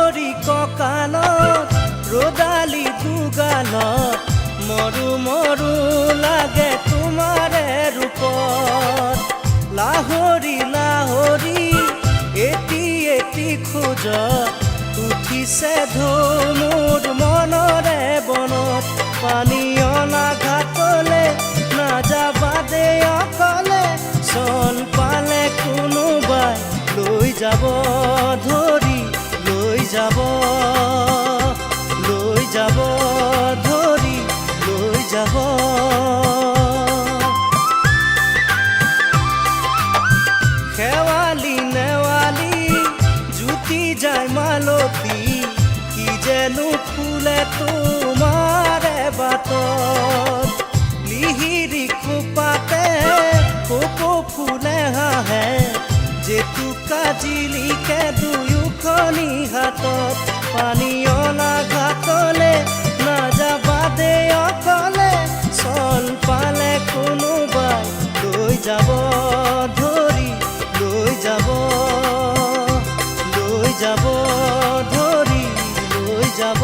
লাহৰি কঁকালত ৰ'দালি দুগালত মৰু মৰু লাগে তোমাৰে ৰূপত লাহৰি লাহৰি এটি এটি খোজত উঠিছে ঢৌ মোৰ মনৰে বনত পানী অনা ঘাটলে নাযাবা দে অকলে চন পালে কোনোবাই লৈ যাব ধৰি লৈ যাব ধৰি লৈ যাব খেৱালি নেৱালি জুতি যায় মালতী কি যেনো ফুলে তোমাৰে বাটত লিহিৰি খোপাতে কপৌ ফুলে হাঁহে জেতুকা জিলিকে দুয়োখনি হাতত পানী অনা ঘাটলে নাযাবা দে অকলে চন পালে কোনোবাই লৈ যাব ধৰি লৈ যাব ধৰি লৈ যাব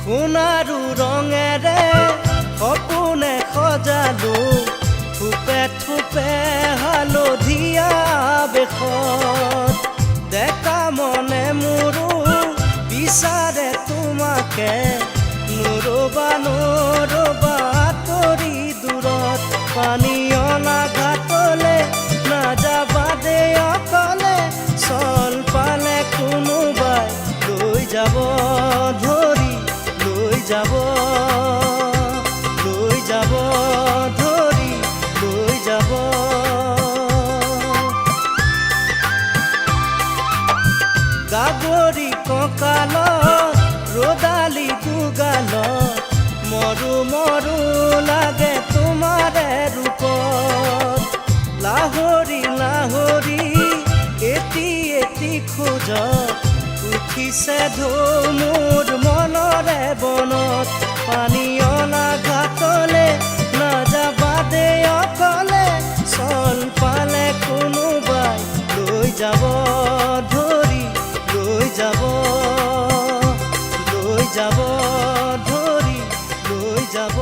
সোণাৰু ৰঙেৰে সপোনে সজালো থোপে থোপে হালধীয়া বেশত ডেকা মনে মোৰো বিচাৰে তোমাকে নৰবা আঁতৰি দূৰত পানী অনা ঘাটলে নাযাবা দে অকলে চন পালে কোনোবাই লৈ যাব ধৰি লৈ যাব ধৰি লৈ যাব গাগৰি কঁকালত ৰ'দালি দুগালত মৰু মৰু লাগে তোমাৰে ৰূপত লাহৰি লাহৰি এটি এটি খোজত উঠিছে ঢৌ মোৰ মনৰে বনত পানী অনা ঘাটলে নাযাবা দে অকলে চন পালে কোনোবাই লৈ যাব ধৰি লৈ যাব ধৰি লৈ যাব